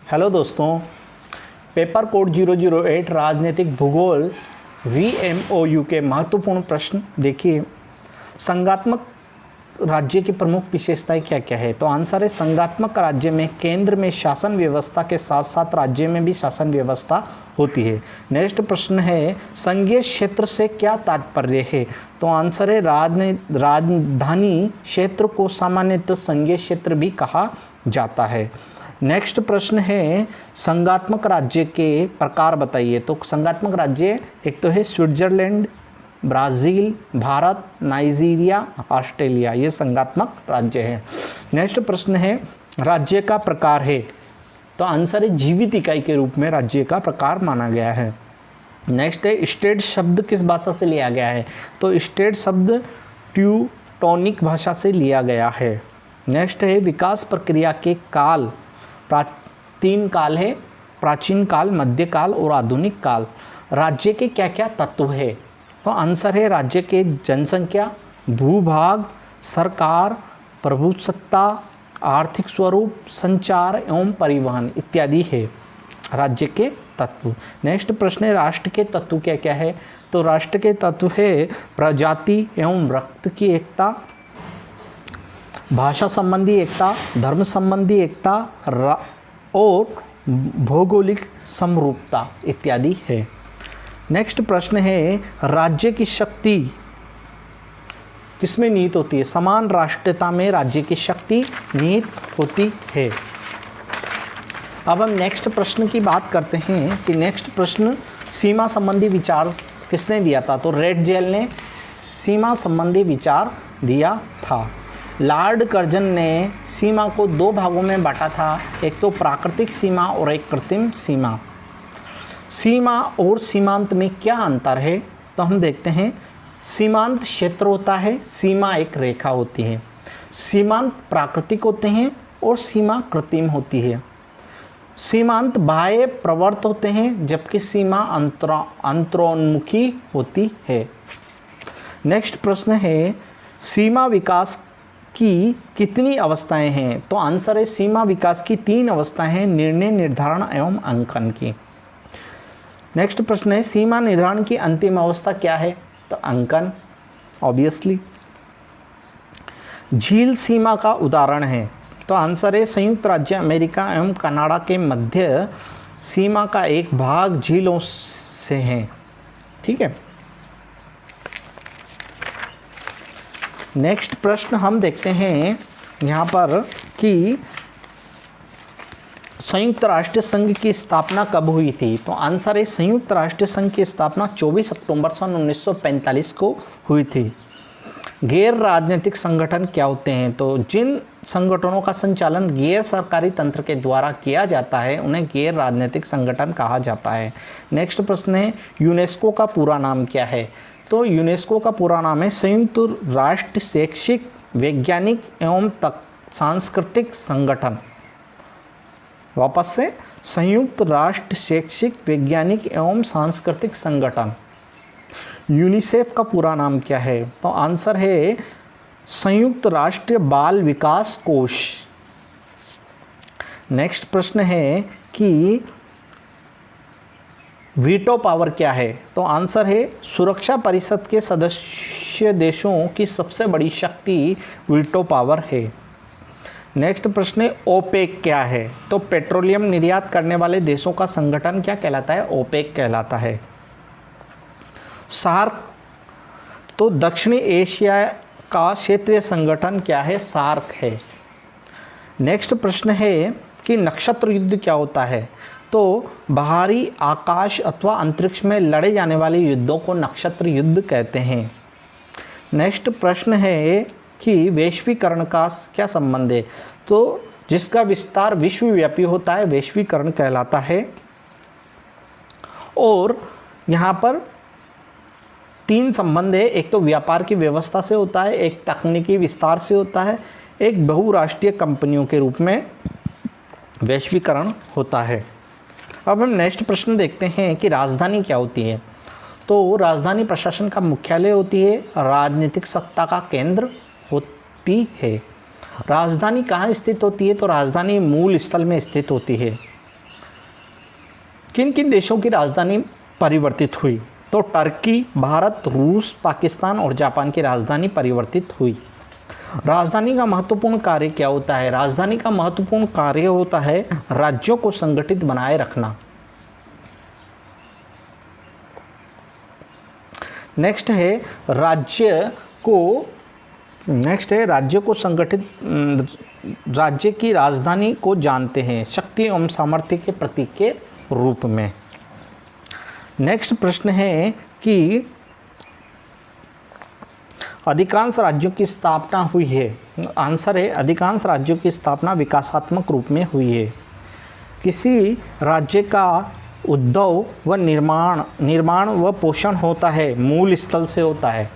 Hello दोस्तों, paper code 008 राजनीतिक भूगोल VMOU के महत्वपूर्ण प्रश्न देखिए। संघात्मक राज्य की प्रमुख विशेषताएं क्या क्या है? तो आंसर है संघात्मक राज्य में केंद्र में शासन व्यवस्था के साथ साथ राज्य में भी शासन व्यवस्था होती है। नेक्स्ट प्रश्न है संघीय क्षेत्र से क्या तात्पर्य है? तो आंसर है राजधानी क्षेत्र को सामान्यतः संघीय क्षेत्र भी कहा जाता है। नेक्स्ट प्रश्न है संघात्मक राज्य के प्रकार बताइए। तो संघात्मक राज्य एक तो है Switzerland, Brazil, Bharat, Nigeria, Australia, ये संघात्मक राज्य है। नेक्स्ट प्रश्न है राज्य का प्रकार है। तो आंसर है जीवित इकाई के रूप में राज्य का प्रकार माना गया है। नेक्स्ट है स्टेट शब्द किस भाषा से लिया गया है? तो स्टेट शब्द ट्यूटोनिक भाषा से लिया गया है। नेक्स्ट है विकास प्रक्रिया के काल। तीन काल है, प्राचीन काल, मध्यकाल और आधुनिक काल। राज्य के क्या क्या तत्व है? तो आंसर है राज्य के जनसंख्या, भूभाग, सरकार, प्रभुसत्ता, आर्थिक स्वरूप, संचार एवं परिवहन इत्यादि है राज्य के तत्व। नेक्स्ट प्रश्न है राष्ट्र के तत्व क्या क्या है? तो राष्ट्र के तत्व है प्रजाति एवं रक्त की एकता, भाषा संबंधी एकता, धर्म संबंधी एकता और भौगोलिक समरूपता इत्यादि है। नेक्स्ट प्रश्न है राज्य की शक्ति किसमें निहित होती है? समान राष्ट्रीयता में राज्य की शक्ति निहित होती है। अब हम नेक्स्ट प्रश्न की बात करते हैं कि नेक्स्ट प्रश्न सीमा संबंधी विचार किसने दिया था? तो रेड जेल ने सीमा संबंधी विचार दिया था। लॉर्ड कर्जन ने सीमा को दो भागों में बांटा था, एक तो प्राकृतिक सीमा और एक कृत्रिम सीमा। सीमा और सीमांत में क्या अंतर है? तो हम देखते हैं सीमांत क्षेत्र होता है, सीमा एक रेखा होती है। सीमांत प्राकृतिक होते हैं और सीमा कृत्रिम होती है। सीमांत बाह्य प्रवर्त होते हैं जबकि सीमा अंतरोन्मुखी होती है। नेक्स्ट प्रश्न है सीमा विकास की कितनी अवस्थाएं हैं? तो आंसर है सीमा विकास की 3 अवस्थाएं हैं, निर्णय, निर्धारण एवं अंकन की। नेक्स्ट प्रश्न है सीमा निर्धारण की अंतिम अवस्था क्या है? तो अंकन ऑब्वियसली। झील सीमा का उदाहरण है। तो आंसर है संयुक्त राज्य अमेरिका एवं कनाडा के मध्य सीमा का एक भाग झीलों से है। ठीक है। नेक्स्ट प्रश्न हम देखते हैं यहाँ पर कि संयुक्त राष्ट्र संघ की स्थापना कब हुई थी? तो आंसर है संयुक्त राष्ट्र संघ की स्थापना 24 अक्टूबर सन 1945 को हुई थी। गैर राजनीतिक संगठन क्या होते हैं? तो जिन संगठनों का संचालन गैर सरकारी तंत्र के द्वारा किया जाता है उन्हें गैर राजनीतिक संगठन कहा जाता है। नेक्स्ट प्रश्न है यूनेस्को का पूरा नाम क्या है? तो यूनेस्को का पूरा नाम है संयुक्त राष्ट्र शैक्षिक, वैज्ञानिक एवं सांस्कृतिक संगठन। वापस से संयुक्त राष्ट्र शैक्षिक, वैज्ञानिक एवं सांस्कृतिक संगठन। यूनिसेफ का पूरा नाम क्या है? तो आंसर है संयुक्त राष्ट्र बाल विकास कोष। नेक्स्ट प्रश्न है कि वीटो पावर क्या है? तो आंसर है सुरक्षा परिषद के सदस्य देशों की सबसे बड़ी शक्ति वीटो पावर है। नेक्स्ट प्रश्न है ओपेक क्या है? तो पेट्रोलियम निर्यात करने वाले देशों का संगठन क्या कहलाता है? ओपेक कहलाता है। सार्क, तो दक्षिणी एशिया का क्षेत्रीय संगठन क्या है? सार्क है। नेक्स्ट प्रश्न है कि नक्षत्र युद्ध क्या होता है? तो बाहरी आकाश अथवा अंतरिक्ष में लड़े जाने वाले युद्धों को नक्षत्र युद्ध कहते हैं। नेक्स्ट प्रश्न है कि वैश्वीकरण का क्या संबंध है? तो जिसका विस्तार विश्वव्यापी होता है वैश्वीकरण कहलाता है। और यहाँ पर 3 संबंध है, एक तो व्यापार की व्यवस्था से होता है, एक तकनीकी विस्तार से होता है, एक बहुराष्ट्रीय कंपनियों के रूप में वैश्वीकरण होता है। अब हम नेक्स्ट प्रश्न देखते हैं कि राजधानी क्या होती है? तो राजधानी प्रशासन का मुख्यालय होती है, राजनीतिक सत्ता का केंद्र होती है। राजधानी कहाँ स्थित होती है? तो राजधानी मूल स्थल में स्थित होती है। किन किन देशों की राजधानी परिवर्तित हुई? तो टर्की, भारत, रूस, पाकिस्तान और जापान की राजधानी परिवर्तित हुई। राजधानी का महत्वपूर्ण कार्य क्या होता है? राजधानी का महत्वपूर्ण कार्य होता है राज्यों को संगठित बनाए रखना। नेक्स्ट है राज्य को संगठित, राज्य की राजधानी को जानते हैं शक्ति एवं सामर्थ्य के प्रतीक के रूप में। नेक्स्ट प्रश्न है कि अधिकांश राज्यों की स्थापना हुई है। आंसर है अधिकांश राज्यों की स्थापना विकासात्मक रूप में हुई है। किसी राज्य का उद्भव व निर्माण व पोषण होता है मूल स्थल से होता है।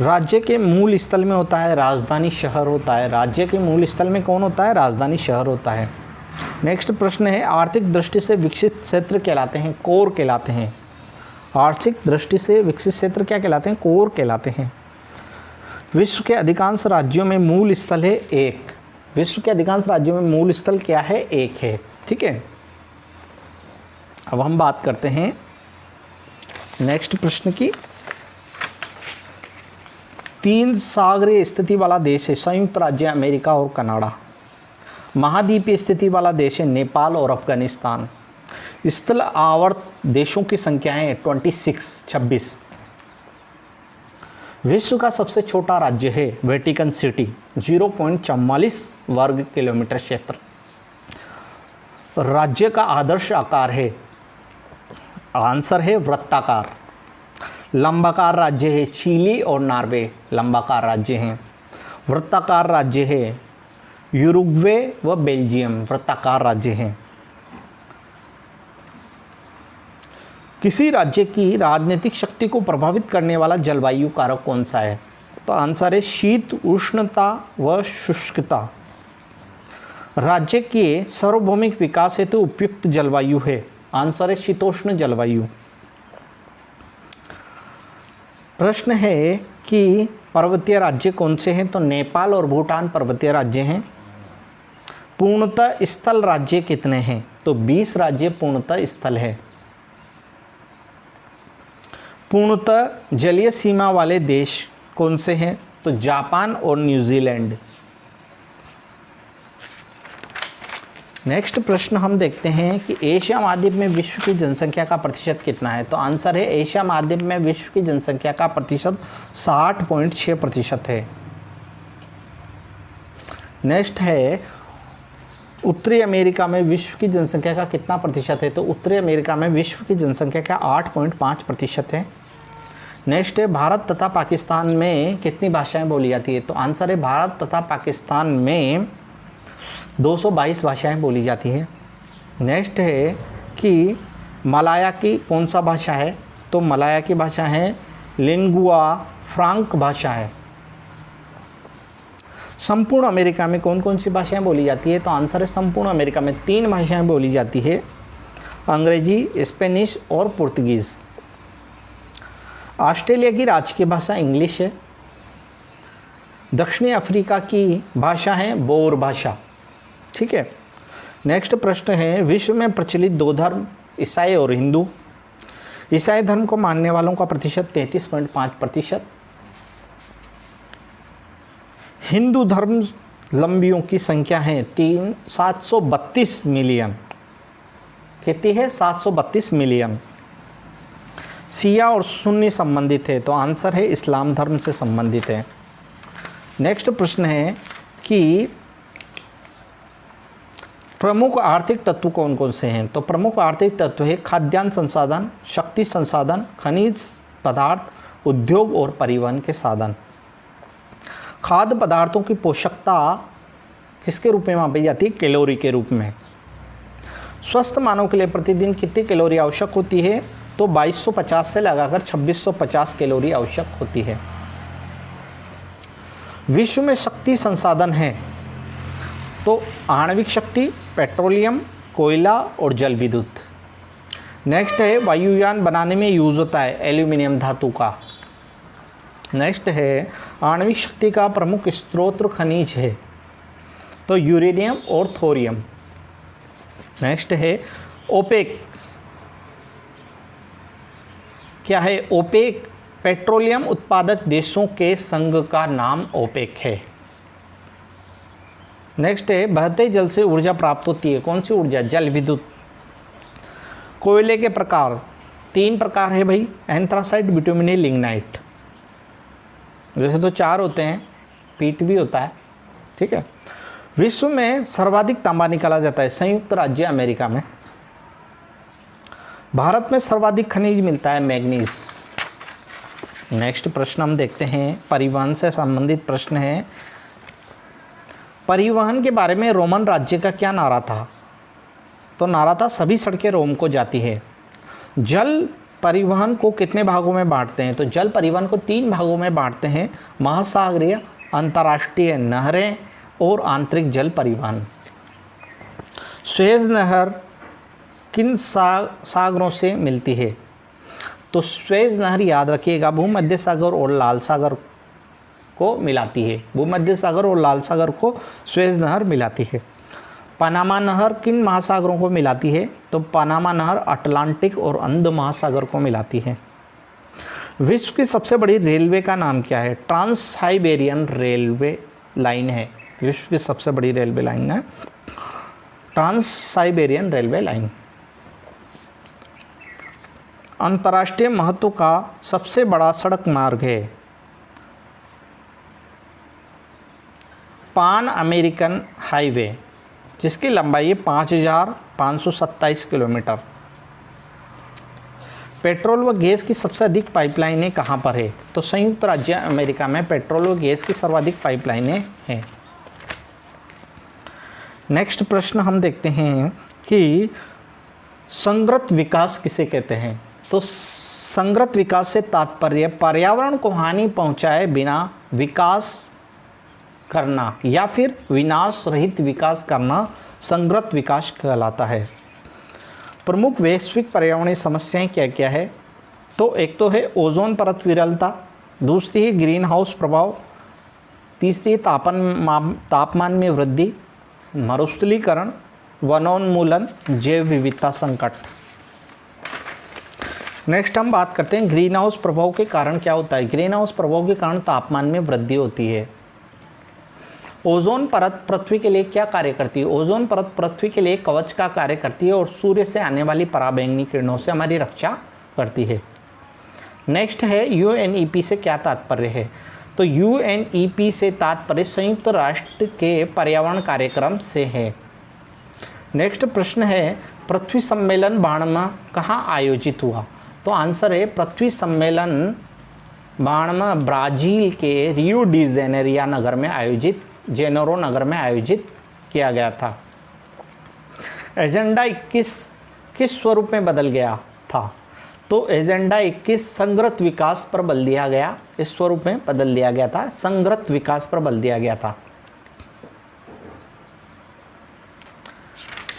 राज्य के मूल स्थल में होता है राजधानी शहर होता है। राज्य के मूल स्थल में कौन होता है? राजधानी शहर होता है। नेक्स्ट प्रश्न है आर्थिक दृष्टि से विकसित क्षेत्र कहलाते हैं, कोर कहलाते हैं। आर्थिक दृष्टि से विकसित क्षेत्र क्या कहलाते हैं? कोर कहलाते हैं। विश्व के अधिकांश राज्यों में मूल स्थल है एक। विश्व के अधिकांश राज्यों में मूल स्थल क्या है? एक है। ठीक है, अब हम बात करते हैं नेक्स्ट प्रश्न की। 3 सागरीय स्थिति वाला देश है संयुक्त राज्य अमेरिका और कनाडा। महाद्वीपीय स्थिति वाला देश है नेपाल और अफगानिस्तान। स्थल आवर्त देशों की संख्या है 26। विश्व का सबसे छोटा राज्य है वेटिकन सिटी, 0.44 वर्ग किलोमीटर क्षेत्र। राज्य का आदर्श आकार है, आंसर है वृत्ताकार। लंबाकार राज्य है चिली और नॉर्वे, लंबाकार राज्य हैं। वृत्ताकार राज्य है यूरुग्वे व बेल्जियम, वृत्ताकार राज्य हैं। किसी राज्य की राजनीतिक शक्ति को प्रभावित करने वाला जलवायु कारक कौन सा है? तो आंसर है शीत उष्णता व शुष्कता। राज्य के सार्वभौमिक विकास हेतु उपयुक्त जलवायु है, आंसर है शीतोष्ण जलवायु। प्रश्न है कि पर्वतीय राज्य कौन से हैं? तो नेपाल और भूटान पर्वतीय राज्य हैं। पूर्णतः स्थल राज्य कितने हैं? तो 20 राज्य पूर्णतः स्थल है। पूर्णतः जलीय सीमा वाले देश कौन से हैं? तो जापान और न्यूजीलैंड। नेक्स्ट प्रश्न हम देखते हैं कि एशिया महाद्वीप में विश्व की जनसंख्या का प्रतिशत कितना है? तो आंसर है एशिया महाद्वीप में विश्व की जनसंख्या का प्रतिशत 60.6% है। नेक्स्ट है उत्तरी अमेरिका में विश्व की जनसंख्या का कितना प्रतिशत है? तो उत्तरी अमेरिका में विश्व की जनसंख्या का 8.5% है। नेक्स्ट है भारत तथा पाकिस्तान में कितनी भाषाएं बोली जाती है? तो आंसर है भारत तथा पाकिस्तान में 222 भाषाएं बोली जाती हैं। नेक्स्ट है कि मलाया की कौन सा भाषा है? तो मलाया की भाषा है लिंगुआ फ्रांक भाषा है। संपूर्ण अमेरिका में कौन कौन सी भाषाएं बोली जाती है? तो आंसर है संपूर्ण अमेरिका में 3 भाषाएं बोली जाती है, अंग्रेजी, स्पेनिश और पुर्तगीज़। ऑस्ट्रेलिया की राजकीय भाषा इंग्लिश है। दक्षिणी अफ्रीका की भाषा है बोर भाषा। ठीक है, नेक्स्ट प्रश्न है विश्व में प्रचलित 2 धर्म ईसाई और हिंदू। ईसाई धर्म को मानने वालों का प्रतिशत 33.5%। हिंदू धर्म लंबियों की संख्या है 732 मिलियन। कितनी है? 732 मिलियन। शिया और सुन्नी संबंधित है, तो आंसर है इस्लाम धर्म से संबंधित है। नेक्स्ट प्रश्न है कि प्रमुख आर्थिक तत्व कौन कौन से हैं? तो प्रमुख आर्थिक तत्व है खाद्यान्न संसाधन, शक्ति संसाधन, खनिज पदार्थ, उद्योग और परिवहन के साधन। खाद्य पदार्थों की पोषकता किसके रूप में मापी जाती है? कैलोरी के रूप में। स्वस्थ मानव के लिए प्रतिदिन कितनी कैलोरी आवश्यक होती है? तो 2250 से लगाकर 2650 कैलोरी आवश्यक होती है। विश्व में शक्ति संसाधन है तो आणविक शक्ति, पेट्रोलियम, कोयला और जल विद्युत। नेक्स्ट है वायुयान बनाने में यूज होता है एल्यूमिनियम धातु का। नेक्स्ट है आणविक शक्ति का प्रमुख स्रोत खनिज है तो यूरेनियम और थोरियम। नेक्स्ट है ओपेक। क्या है ओपेक? पेट्रोलियम उत्पादक देशों के संघ का नाम ओपेक है। नेक्स्ट है बहते जल से ऊर्जा प्राप्त होती है। कौन सी ऊर्जा? जल विद्युत। कोयले के प्रकार 3 प्रकार है भाई, एंथ्रासाइट, बिटुमिनी, लिग्नाइट। वैसे तो 4 होते हैं, पीट भी होता है, ठीक है। विश्व में सर्वाधिक तांबा निकाला जाता है संयुक्त राज्य अमेरिका में। भारत में सर्वाधिक खनिज मिलता है मैग्नीज। नेक्स्ट प्रश्न हम देखते हैं, परिवहन से संबंधित प्रश्न है। परिवहन के बारे में रोमन राज्य का क्या नारा था? तो नारा था सभी सड़कें रोम को जाती है। जल परिवहन को कितने भागों में बांटते हैं? तो जल परिवहन को 3 भागों में बांटते हैं, महासागरीय, अंतर्राष्ट्रीय नहरें और आंतरिक जल परिवहन। सुएज नहर किन सागरों से मिलती है? तो सुएज नहर याद रखिएगा भूमध्य सागर और लाल सागर को मिलाती है। भूमध्य सागर और लाल सागर को सुएज नहर मिलाती है। पनामा नहर किन महासागरों को मिलाती है? तो पनामा नहर अटलांटिक और अंध महासागर को मिलाती है। विश्व की सबसे बड़ी रेलवे का नाम क्या है? ट्रांस साइबेरियन रेलवे लाइन है। विश्व की सबसे बड़ी रेलवे लाइन है ट्रांस साइबेरियन रेलवे लाइन। अंतर्राष्ट्रीय महत्व का सबसे बड़ा सड़क मार्ग है पान अमेरिकन हाईवे, जिसकी लंबाई है 5527 किलोमीटर। पेट्रोल व गैस की सबसे अधिक पाइपलाइनें कहाँ पर है? तो संयुक्त राज्य अमेरिका में पेट्रोल व गैस की सर्वाधिक पाइपलाइनें हैं। नेक्स्ट प्रश्न हम देखते हैं कि संग्रत विकास किसे कहते हैं? तो संग्रत विकास से तात्पर्य पर्यावरण को हानि पहुंचाए बिना विकास करना या फिर विनाश रहित विकास करना संग्रत विकास कहलाता है। प्रमुख वैश्विक पर्यावरणीय समस्याएं क्या क्या है? तो एक तो है ओजोन परत विरलता, दूसरी है ग्रीन हाउस प्रभाव, तीसरी है तापमान में वृद्धि, मरुस्थलीकरण, वनोन्मूलन, जैव विविधता संकट। नेक्स्ट हम बात करते हैं ग्रीन हाउस प्रभाव के कारण क्या होता है। ग्रीन हाउस प्रभाव के कारण तापमान में वृद्धि होती है। ओजोन परत पृथ्वी के लिए क्या कार्य करती है? ओजोन परत पृथ्वी के लिए कवच का कार्य करती है और सूर्य से आने वाली पराबैंगनी किरणों से हमारी रक्षा करती है। नेक्स्ट है यूएनईपी से क्या तात्पर्य है? तो यूएनईपी से तात्पर्य संयुक्त राष्ट्र के पर्यावरण कार्यक्रम से है। नेक्स्ट प्रश्न है पृथ्वी सम्मेलन बाणमा कहाँ आयोजित हुआ? तो आंसर है पृथ्वी सम्मेलन बाणमा ब्राजील के रियो डी जेनेरिया नगर में आयोजित जेनेरो नगर में आयोजित किया गया था। एजेंडा 21 किस स्वरूप में बदल गया था? तो एजेंडा 21 संग्रत विकास पर बल दिया गया, इस स्वरूप में बदल दिया गया था, संग्रत विकास पर बल दिया गया था।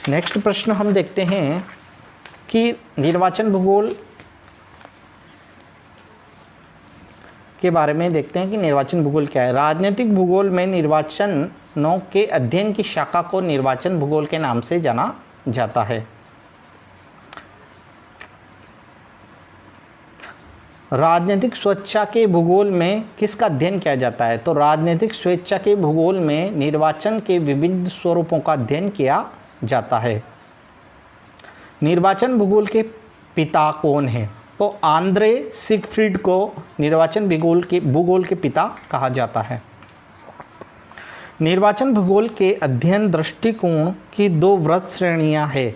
नेक्स्ट प्रश्न हम देखते हैं कि निर्वाचन भूगोल के बारे में देखते हैं कि निर्वाचन भूगोल क्या है। राजनीतिक भूगोल में निर्वाचनों के अध्ययन की शाखा को निर्वाचन भूगोल के नाम से जाना जाता है। राजनीतिक स्वेच्छा के भूगोल में किसका अध्ययन किया जाता है? तो राजनीतिक स्वेच्छा के भूगोल में निर्वाचन के विभिन्न स्वरूपों का अध्ययन किया जाता है। निर्वाचन भूगोल के पिता कौन हैं? तो आंद्रे सिगफ्रीड को निर्वाचन भूगोल के पिता कहा जाता है। निर्वाचन भूगोल के अध्ययन दृष्टिकोण की 2 वृहत श्रेणियां हैं।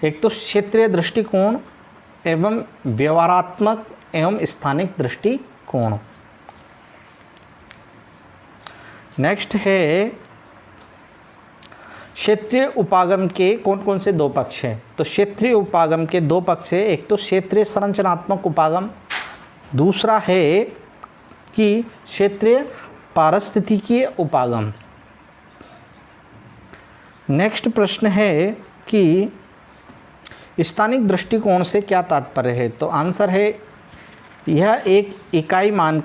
एक तो क्षेत्रीय दृष्टिकोण एवं व्यवहारात्मक एवं स्थानिक दृष्टिकोण। नेक्स्ट है क्षेत्रीय उपागम के कौन कौन से 2 पक्ष हैं? तो क्षेत्रीय उपागम के 2 पक्ष है। एक तो क्षेत्रीय संरचनात्मक उपागम, दूसरा है कि क्षेत्रीय पारिस्थितिकीय उपागम। नेक्स्ट प्रश्न है कि स्थानिक दृष्टिकोण से क्या तात्पर्य है? तो आंसर है यह एक इकाई मान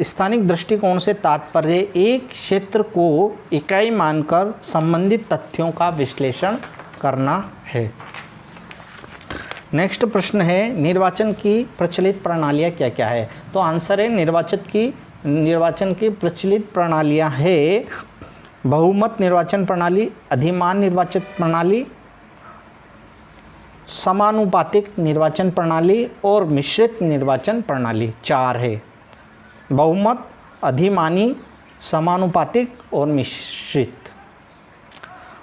स्थानिक दृष्टिकोण से तात्पर्य एक क्षेत्र को इकाई मानकर संबंधित तथ्यों का विश्लेषण करना है। नेक्स्ट प्रश्न है निर्वाचन की प्रचलित प्रणालियाँ क्या क्या है। तो आंसर है निर्वाचन की प्रचलित प्रणालियाँ है बहुमत निर्वाचन प्रणाली, अधिमान निर्वाचन प्रणाली, समानुपातिक निर्वाचन प्रणाली और मिश्रित निर्वाचन प्रणाली। 4 है, बहुमत, अधिमानी, समानुपातिक और मिश्रित।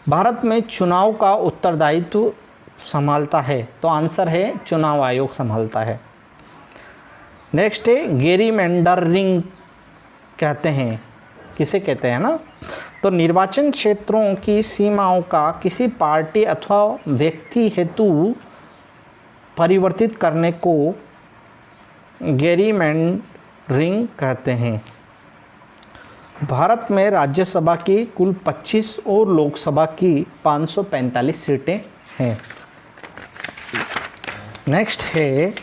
भारत में चुनाव का उत्तरदायित्व संभालता है। तो आंसर है चुनाव आयोग संभालता है। नेक्स्ट है गेरीमैंडरिंग कहते हैं, किसे कहते हैं ना। तो निर्वाचन क्षेत्रों की सीमाओं का किसी पार्टी अथवा व्यक्ति हेतु परिवर्तित करने को गेरीमैंडरिंग कहते हैं। भारत में राज्यसभा की कुल 25 और लोकसभा की 545 सीटें हैं। नेक्स्ट है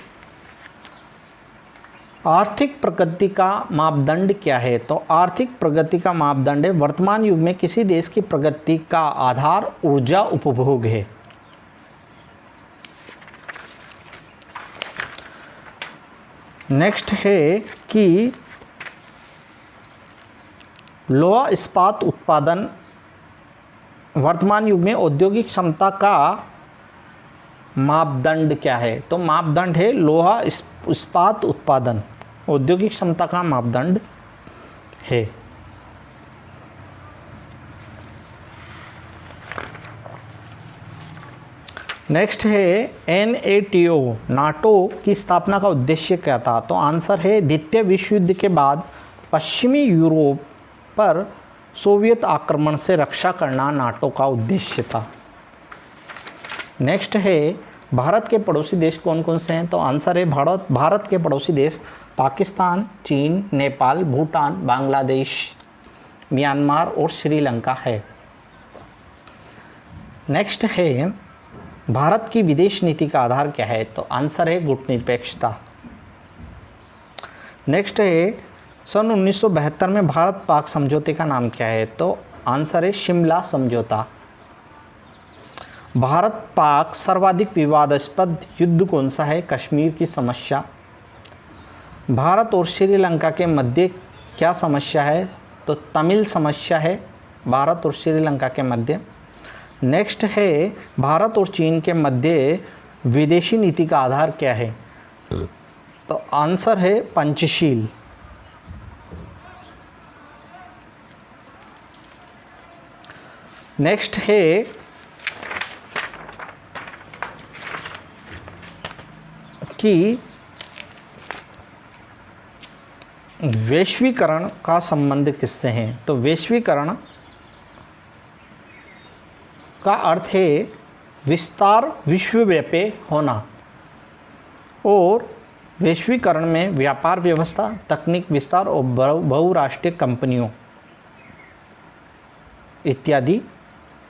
आर्थिक प्रगति का मापदंड क्या है। तो आर्थिक प्रगति का मापदंड है वर्तमान युग में किसी देश की प्रगति का आधार ऊर्जा उपभोग है। नेक्स्ट है कि लोहा इस्पात उत्पादन वर्तमान युग में औद्योगिक क्षमता का मापदंड क्या है। तो मापदंड है लोहा इस्पात उत्पादन औद्योगिक क्षमता का मापदंड है। नेक्स्ट है NATO नाटो की स्थापना का उद्देश्य क्या था। तो आंसर है द्वितीय विश्व युद्ध के बाद पश्चिमी यूरोप पर सोवियत आक्रमण से रक्षा करना नाटो का उद्देश्य था। नेक्स्ट है भारत के पड़ोसी देश कौन कौन से हैं। तो आंसर है भारत के पड़ोसी देश पाकिस्तान, चीन, नेपाल, भूटान, बांग्लादेश, म्यांमार और श्रीलंका है। नेक्स्ट है भारत की विदेश नीति का आधार क्या है। तो आंसर है गुटनिरपेक्षता। नेक्स्ट है सन 1972 में भारत पाक समझौते का नाम क्या है। तो आंसर है शिमला समझौता। भारत पाक सर्वाधिक विवादास्पद युद्ध कौन सा है। कश्मीर की समस्या। भारत और श्रीलंका के मध्य क्या समस्या है। तो तमिल समस्या है भारत और श्रीलंका के मध्य। नेक्स्ट है भारत और चीन के मध्य विदेशी नीति का आधार क्या है। तो आंसर है पंचशील। नेक्स्ट है कि वैश्वीकरण का संबंध किससे है। तो वैश्वीकरण का अर्थ है विस्तार, विश्वव्यापी होना, और वैश्वीकरण में व्यापार व्यवस्था, तकनीक विस्तार और बहुराष्ट्रीय कंपनियों इत्यादि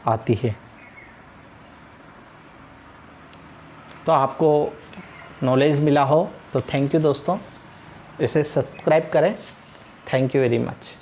आती है। तो आपको नॉलेज मिला हो तो थैंक यू दोस्तों, इसे सब्सक्राइब करें। Thank you very much.